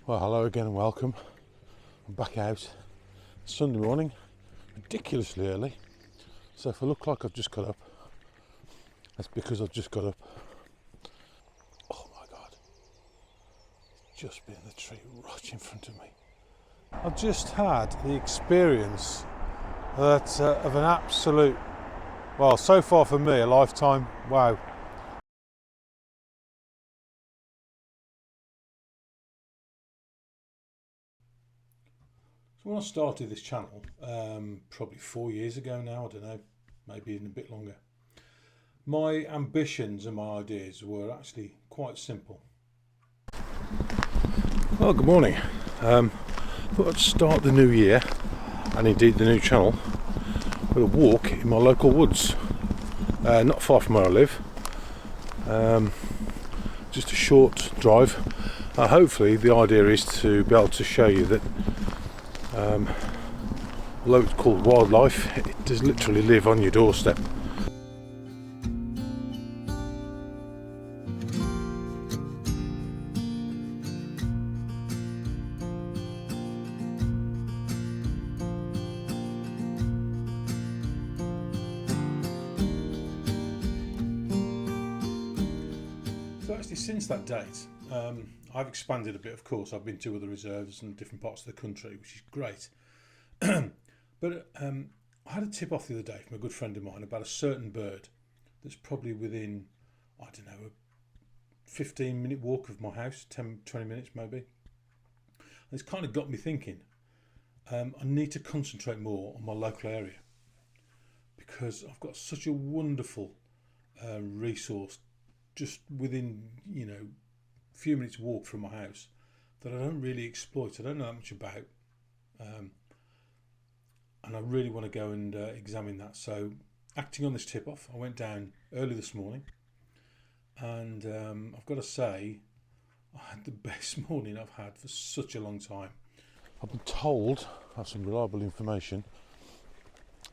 Well, hello again and welcome. I'm back out. It's Sunday morning, ridiculously early. So if I look like I've just got up, that's because I've just got up. Oh my God, it's just been the tree right in front of me. I've just had the experience that of an absolute, well, so far for me, a lifetime. Wow. So when I started this channel, probably 4 years ago now, I don't know, maybe even a bit longer, my ambitions and my ideas were actually quite simple. Well, good morning. Thought I'd start the new year, and indeed the new channel, with a walk in my local woods, not far from where I live. Just a short drive. Hopefully the idea is to be able to show you that although it's called wildlife, it does literally live on your doorstep. So actually since that date, I've expanded a bit, of course. I've been to other reserves and different parts of the country, which is great. But I had a tip off the other day from a good friend of mine about a certain bird that's probably within, I don't know, a 15-minute walk of my house, 10, 20 minutes maybe. And it's kind of got me thinking, I need to concentrate more on my local area, because I've got such a wonderful resource just within, a few minutes walk from my house that I don't really exploit. I don't know that much about. And I really want to go and examine that. So, acting on this tip-off, I went down early this morning, and I've got to say, I had the best morning I've had for such a long time. I've been told, I have some reliable information,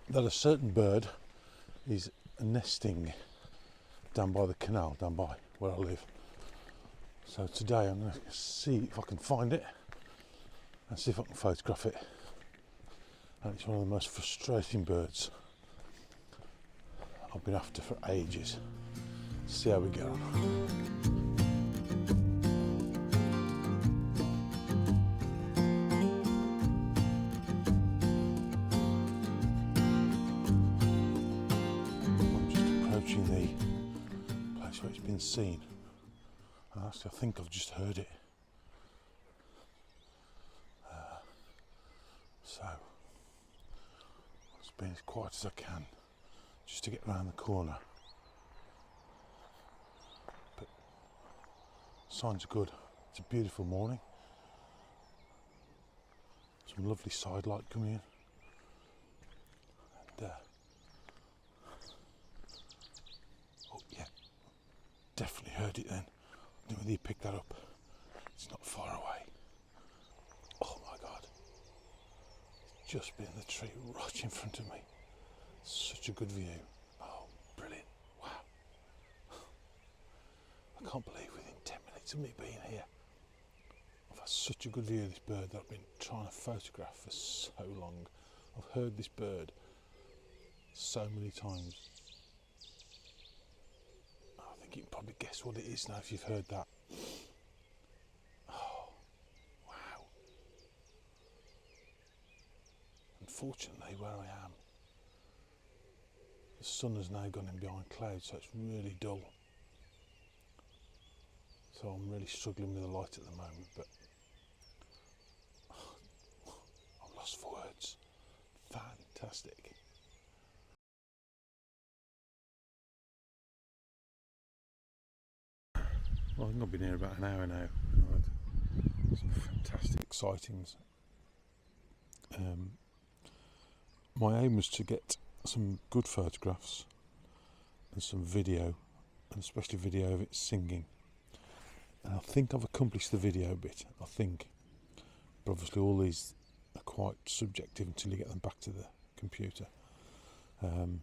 that a certain bird is nesting down by the canal, down by where I live. So today I'm going to see if I can find it and see if I can photograph it. And it's one of the most frustrating birds I've been after for ages. See how we get on. I'm just approaching the place where it's been seen. And actually I think I've just heard it. So it's been as quiet as I can just to get around the corner. But signs are good. It's a beautiful morning. Some lovely side light coming in. And oh yeah, definitely heard it then. I don't know whether you picked that up. It's not far away. Oh my God. It's just been the tree right in front of me. Such a good view. Oh, brilliant. Wow. I can't believe within 10 minutes of me being here, I've had such a good view of this bird that I've been trying to photograph for so long. I've heard this bird so many times. I think you can probably guess what it is now if you've heard that. Oh, wow. Unfortunately, where I am, the sun has now gone in behind clouds, so it's really dull. So I'm really struggling with the light at the moment, but I'm lost for words. Fantastic. Well, I think I've been here about an hour now. I've had some fantastic sightings. My aim was to get some good photographs and some video, and especially video of it singing. And I think I've accomplished the video bit, I think. But obviously all these are quite subjective until you get them back to the computer. I'll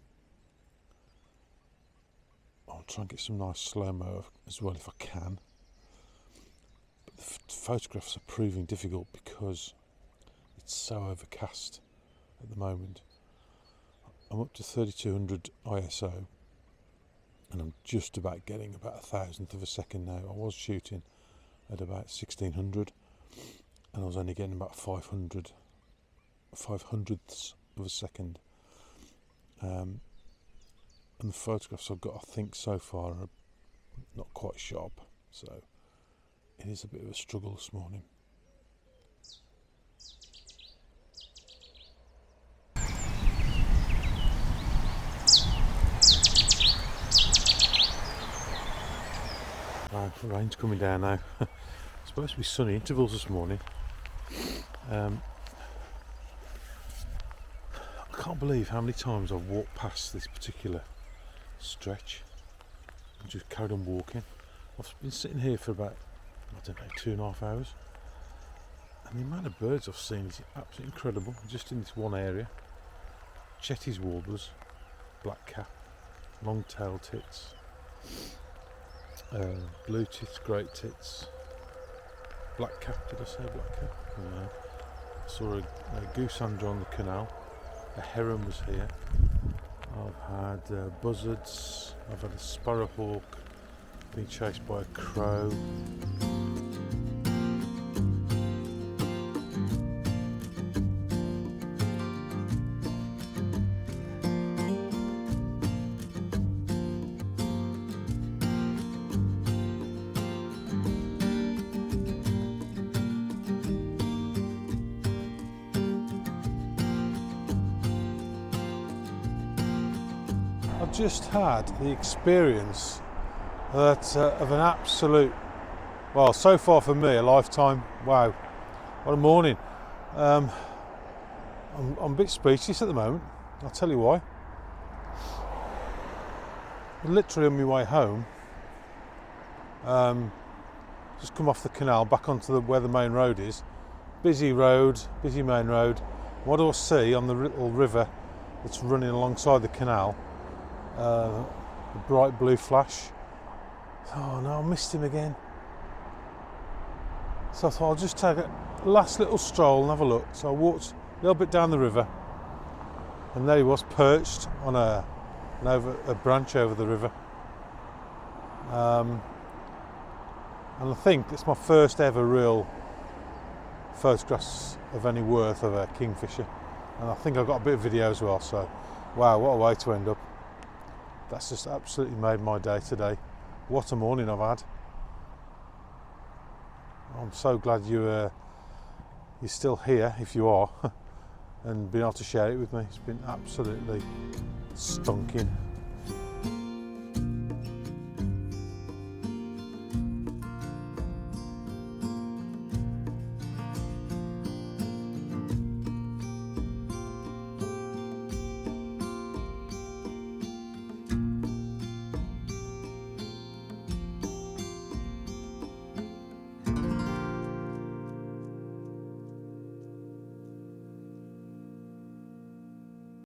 try and get some nice slow-mo as well if I can. But photographs are proving difficult because it's so overcast at the moment. I'm up to 3200 ISO and I'm just about getting about 1,000th of a second now. I was shooting at about 1600 and I was only getting about 500 500ths of a second. And the photographs I've got, I think so far, are not quite sharp, so it is a bit of a struggle this morning. Wow, the rain's coming down now. It's supposed to be sunny intervals this morning. I can't believe how many times I've walked past this particular stretch and just carried on walking. I've been sitting here for about, I don't know, 2.5 hours, and the amount of birds I've seen is absolutely incredible just in this one area. Chetty's warblers, black cap, long-tailed tits, blue tits, great tits, black cap, did I say black cap? No. I saw a goosander on the canal, a heron was here, I've had buzzards, I've had a sparrowhawk, being chased by a crow. I've just had the experience that of an absolute, well, so far for me, a lifetime. Wow, what a morning. I'm a bit speechless at the moment. I'll tell you why. Literally on my way home, just come off the canal back onto where the main road is. Busy road, busy main road. What do I see on the little river that's running alongside the canal? A bright blue flash. Oh no, I missed him again. So I thought I'll just take a last little stroll and have a look. So I walked a little bit down the river, and there he was, perched on a branch over the river. And I think it's my first ever real photographs of any worth of a kingfisher. And I think I got a bit of video as well. So, wow, what a way to end up. That's just absolutely made my day today. What a morning I've had. I'm so glad you're still here, if you are, and being able to share it with me. It's been absolutely stonking.